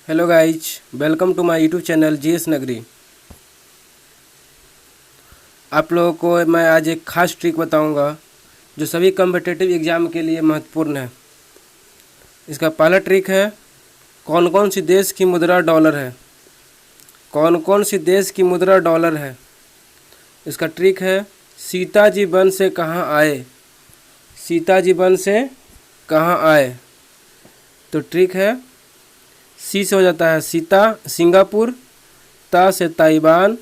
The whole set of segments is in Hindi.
Hello guys, welcome to my YouTube channel GS Nagari. आप लोगों को मैं आज एक ख़ास ट्रिक बताऊंगा जो सभी कम्पिटिटिव एग्ज़ाम के लिए महत्वपूर्ण है। इसका पहला ट्रिक है, कौन कौन सी देश की मुद्रा डॉलर है। कौन कौन सी देश की मुद्रा डॉलर है। इसका ट्रिक है, सीता जी वन से कहाँ आए। सीता जी वन से कहाँ आए। तो ट्रिक है, सी से हो जाता है सीता सिंगापुर, ता से ताइवान,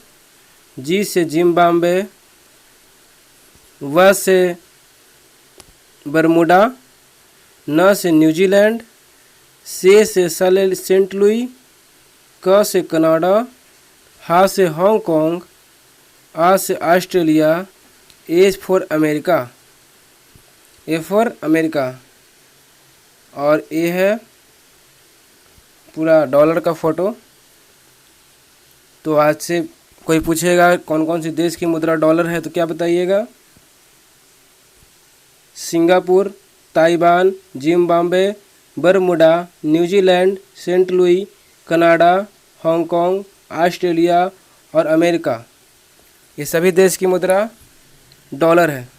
जी से जिम्बाब्वे, व से बरमूडा, न से न्यूजीलैंड, से सेंट लुई, क से कनाडा, हा से हांगकांग, आ से Australia, A for America. A for America. और ए है पूरा डॉलर का फ़ोटो। तो आज से कोई पूछेगा कौन कौन सी देश की मुद्रा डॉलर है तो क्या बताइएगा। Singapore, Taiwan, Zimbabwe, Bermuda, New Zealand, Saint Louis, Canada, Hong Kong, Australia और अमेरिका, ये सभी देश की मुद्रा डॉलर है।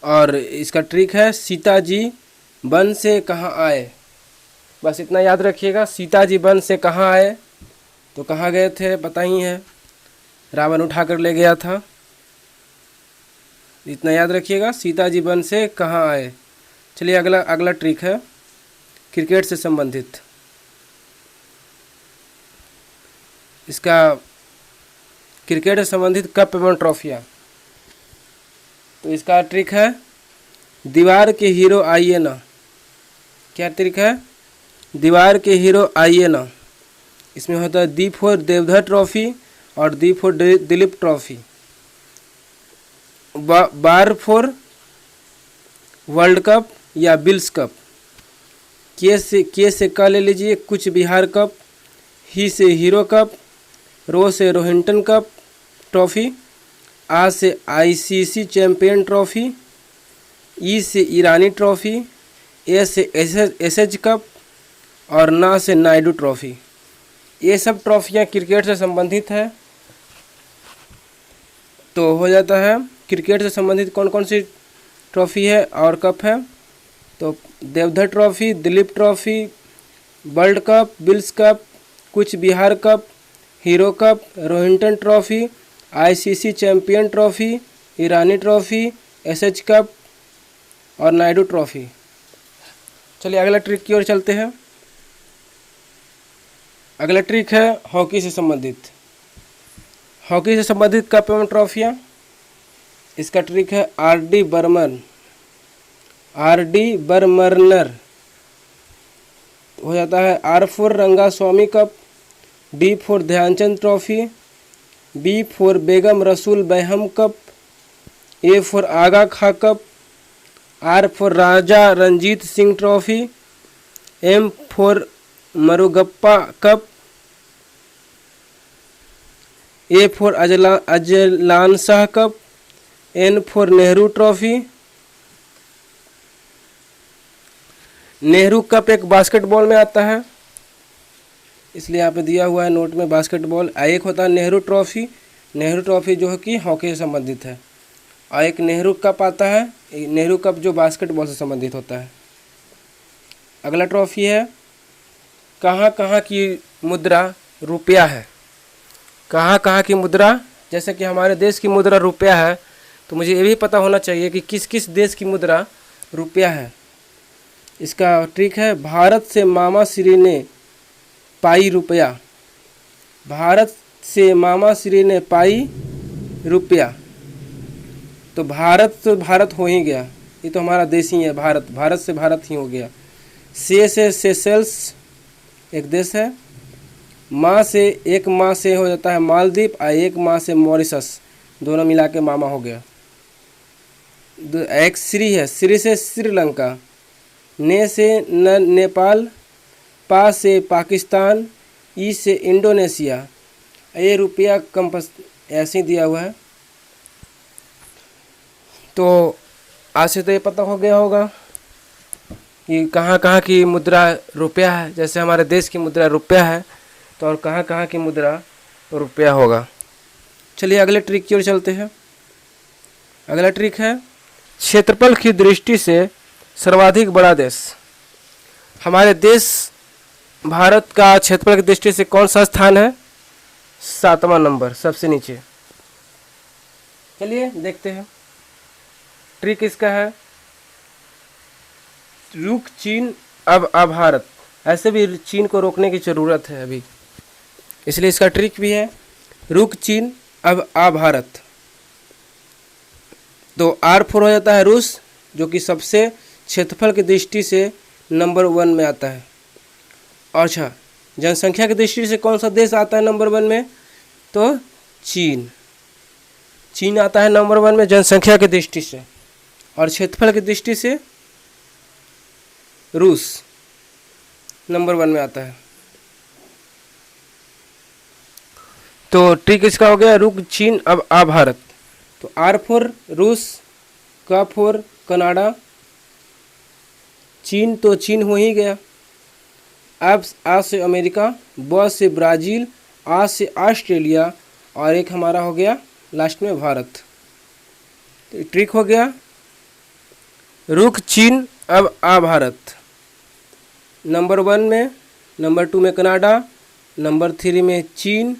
और इसका ट्रिक है, सीता जी वन से कहाँ आए। बस इतना याद रखिएगा, सीता जी वन से कहाँ आए। तो कहाँ गए थे पता ही है, रावण उठा कर ले गया था। इतना याद रखिएगा, सीता जी वन से कहाँ आए। चलिए अगला ट्रिक है क्रिकेट से संबंधित। इसका क्रिकेट से संबंधित कप एवं ट्रॉफियाँ। तो इसका ट्रिक है, दीवार के हीरो आइए ना। क्या ट्रिक है, दीवार के हीरो आइए ना। इसमें होता है दी फॉर देवधर ट्रॉफी और दी फॉर दिलीप ट्रॉफी। बार फॉर वर्ल्ड कप या बिल्स कप। के से क ले लीजिए कुछ बिहार कप, ही से हीरो कप, रो से रोहिंटन कप ट्रॉफी, आ से आईसीसी चैंपियन ट्रॉफी, ई से ईरानी ट्रॉफी, ए से एसएच कप और ना से नायडू ट्रॉफी। ये सब ट्रॉफियाँ क्रिकेट से संबंधित है। तो हो जाता है क्रिकेट से संबंधित कौन कौन सी ट्रॉफी है और कप है। तो Deodhar trophy, Dilip trophy, world cup, बिल्स कप, कुछ Bihar cup, Hero cup, Rohinton trophy, ICC champion trophy, Irani trophy, SH cup और नायडू ट्रॉफी। चलिए अगला ट्रिक की ओर चलते हैं। अगला ट्रिक है हॉकी से संबंधित। हॉकी से संबंधित कप एवं ट्रॉफियाँ। इसका ट्रिक है आरडी बर्मनर। हो जाता है R for Rangaswami cup, D for Dhyanchand trophy, B for Begum Rasool बेहम cup, A for Aga Khan cup, R for Raja Ranjit Singh trophy, M for Murugappa cup, A for Azlan Shah cup, N for Nehru trophy. Nehru cup एक बास्केटबॉल में आता है, इसलिए यहाँ पे दिया हुआ है नोट में बास्केटबॉल। एक होता है नेहरू ट्रॉफी। नेहरू ट्रॉफी जो है कि हॉकी से संबंधित है। और एक नेहरू कप आता है, नेहरू कप जो बास्केटबॉल से संबंधित होता है। अगला ट्रॉफी है, कहाँ कहाँ की मुद्रा रुपया है। कहाँ कहाँ की मुद्रा, जैसे कि हमारे देश की मुद्रा रुपया है, तो मुझे ये भी पता होना चाहिए कि किस किस देश की मुद्रा रुपया है। इसका ट्रिक है, भारत से मामा श्री ने पाई रुपया। भारत से मामा श्री ने पाई रुपया। तो भारत हो ही गया, ये तो हमारा देश ही है भारत। भारत से भारत ही हो गया। से सेशेल्स एक देश है। माँ से हो जाता है मालदीव और एक माँ से मॉरिशस, दोनों मिला के मामा हो गया। एक श्री है, श्री से श्रीलंका, ने से नेपाल, पा से पाकिस्तान, ई से इंडोनेशिया। ये रुपया कंपस ऐसे ही दिया हुआ है। तो आज से तो ये पता हो गया होगा। कि कहाँ कहाँ की मुद्रा रुपया है। जैसे हमारे देश की मुद्रा रुपया है, तो और कहाँ कहाँ की मुद्रा रुपया होगा। चलिए अगले ट्रिक की ओर चलते हैं। अगला ट्रिक है क्षेत्रफल की दृष्टि से सर्वाधिक बड़ा देश। हमारे देश भारत का क्षेत्रफल की दृष्टि से कौन सा स्थान है? 7वां नंबर, सबसे नीचे। चलिए देखते हैं। ट्रिक इसका है रुक चीन अब आ भारत। ऐसे भी चीन को रोकने की ज़रूरत है अभी, इसलिए इसका ट्रिक भी है रुक चीन अब आ भारत। तो R4 हो जाता है रूस, जो कि सबसे क्षेत्रफल की दृष्टि से नंबर 1 में आता है। और अच्छा, जनसंख्या की दृष्टि से कौन सा देश आता है नंबर 1 में? तो चीन। चीन आता है नंबर 1 में जनसंख्या की दृष्टि से, और क्षेत्रफल की दृष्टि से रूस नंबर 1 में आता है। तो ट्रिक इसका हो गया रुक चीन अब आ भारत। तो R4 रूस, K4 कनाडा, चीन तो चीन हो ही गया। अब आ से अमेरिका, ब से ब्राज़ील, आ से ऑस्ट्रेलिया, और एक हमारा हो गया लास्ट में भारत। तो ट्रिक हो गया रुक चीन अब आ भारत। नंबर 1 में, नंबर 2 में कनाडा, नंबर 3 में चीन,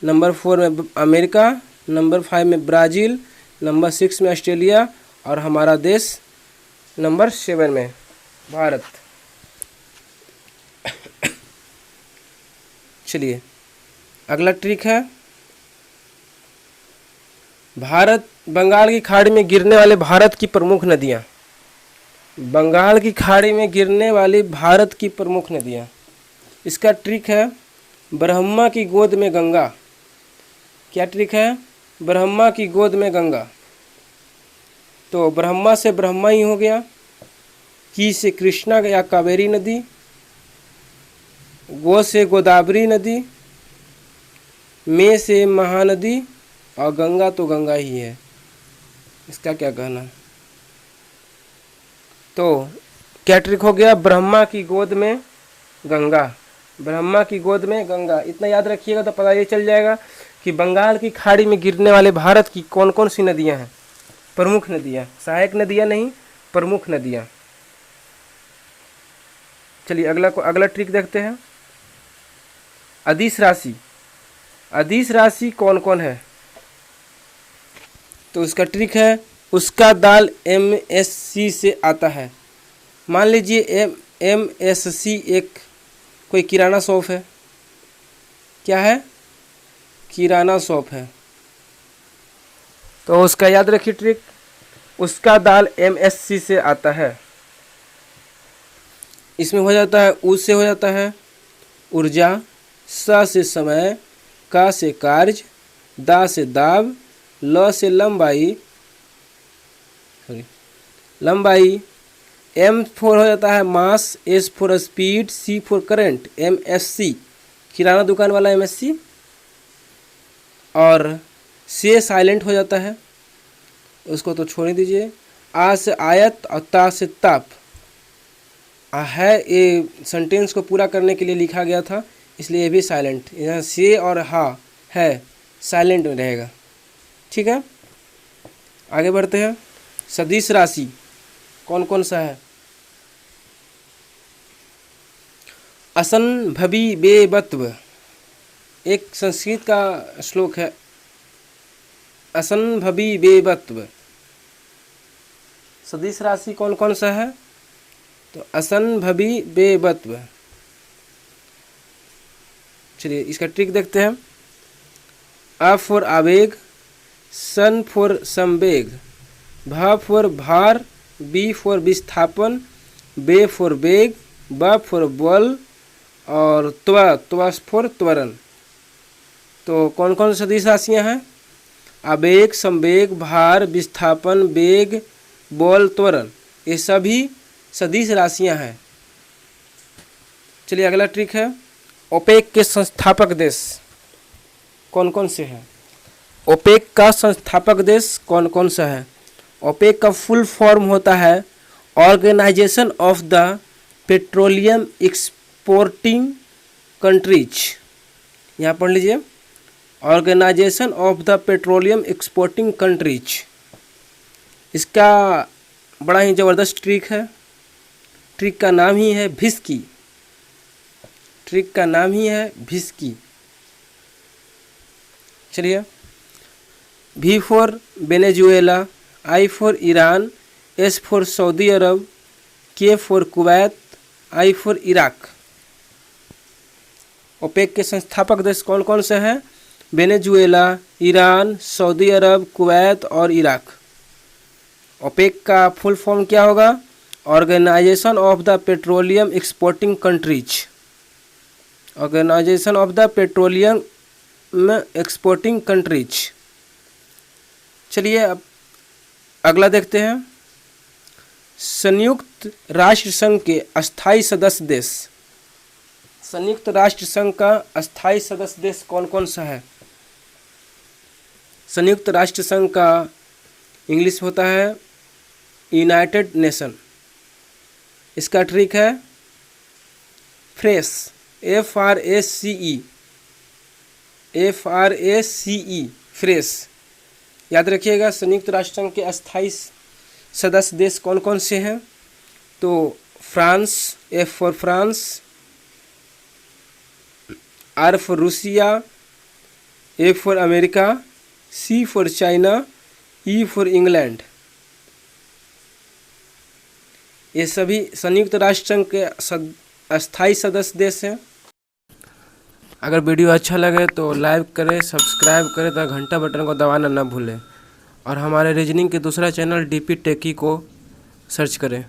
नंबर 4 में अमेरिका, नंबर 5 में ब्राज़ील, नंबर 6 में ऑस्ट्रेलिया, और हमारा देश नंबर 7 में भारत। चलिए अगला ट्रिक है भारत बंगाल की खाड़ी में गिरने वाले भारत की प्रमुख नदियाँ। बंगाल की खाड़ी में गिरने वाली भारत की प्रमुख नदियाँ। इसका ट्रिक है ब्रह्मा की गोद में गंगा। क्या ट्रिक है? ब्रह्मा की गोद में गंगा। तो ब्रह्मा से ब्रह्मा ही हो गया, की से कृष्णा या कावेरी नदी, गो से गोदावरी नदी, में से महानदी, और गंगा तो गंगा ही है। इसका क्या कहना? तो क्या ट्रिक हो गया? ब्रह्मा की गोद में गंगा। ब्रह्मा की गोद में गंगा, इतना याद रखिएगा तो पता ये चल जाएगा कि बंगाल की खाड़ी में गिरने वाले भारत की कौन कौन सी नदियां हैं, प्रमुख नदियां, सहायक नदियां नहीं, प्रमुख नदियां। चलिए अगला ट्रिक देखते हैं। अदिश राशि। अदिश राशि कौन कौन है? तो उसका ट्रिक है उसका दाल MSC से आता है। मान लीजिए MSC एक कोई किराना शॉप है। क्या है? किराना शॉप है। तो उसका याद रखिए ट्रिक, उसका दाल MSC से आता है। इसमें हो जाता है उ से हो जाता है ऊर्जा, स से समय, का से कार्य, दा से दाब, ल से लंबाई, लंबाई, M4 हो जाता है मास, S for speed, C for current, MSC किराना दुकान वाला MSC, और से साइलेंट हो जाता है, उसको तो छोड़ ही दीजिए। आ से आयत और ता से ताप है, ये सेंटेंस को पूरा करने के लिए लिखा गया था, इसलिए ये भी साइलेंट, यहाँ से और हा है साइलेंट में रहेगा। ठीक है, आगे बढ़ते हैं। सदिश राशि कौन कौन सा है? असंभवी बेबत्व, एक संस्कृत का श्लोक है, असंभवी बेबत्व। सदिश राशि कौन कौन सा है? तो असंभवी बेबत्व। चलिए इसका ट्रिक देखते हैं। आ फॉर आवेग, सन फॉर संवेग, भा फॉर भार, बी फॉर विस्थापन, बे फॉर वेग, ब फॉर बल, और त्वा फॉर त्वरण। तो कौन कौन सी सदिश राशियाँ हैं? आवेग, संवेग, भार, विस्थापन, वेग, बल, त्वरण, ये सभी सदिश राशियाँ हैं। चलिए अगला ट्रिक है। ओपेक के संस्थापक देश कौन कौन से हैं? ओपेक का संस्थापक देश कौन कौन सा है? ओपेक का फुल फॉर्म होता है organisation of the petroleum exporting countries, यहाँ पढ़ लीजिए, organisation of the petroleum exporting countries. इसका बड़ा ही ज़बरदस्त ट्रिक है, ट्रिक का नाम ही है भिस्की, ट्रिक का नाम ही है भिस्की। चलिए, V for Venezuela, I for Iran, S for Saudi Arab, K for Kuwait, I for Iraq. OPEC के संस्थापक देश कौन कौन से हैं? Venezuela, Iran, Saudi Arab, Kuwait और इराक। ओपेक का फुल फॉर्म क्या होगा? Organisation of the petroleum exporting countries, organisation of the petroleum exporting countries. चलिए अब अगला देखते हैं। संयुक्त राष्ट्र संघ के अस्थायी सदस्य देश, संयुक्त राष्ट्र संघ का अस्थायी सदस्य देश कौन कौन सा है? संयुक्त राष्ट्र संघ का इंग्लिश होता है यूनाइटेड नेशन। इसका ट्रिक है फ्रेस, FRACE, फ्रेस। याद रखिएगा, संयुक्त राष्ट्र संघ के अस्थायी सदस्य देश कौन कौन से हैं? तो France, F for France, R for Russia, A for America, C for China, E for England. ये सभी संयुक्त राष्ट्र संघ के अस्थायी सदस्य देश हैं। अगर वीडियो अच्छा लगे तो लाइक करें, सब्सक्राइब करें तथा घंटा बटन को दबाना ना भूलें, और हमारे रीजनिंग के दूसरा चैनल DP टेकी को सर्च करें।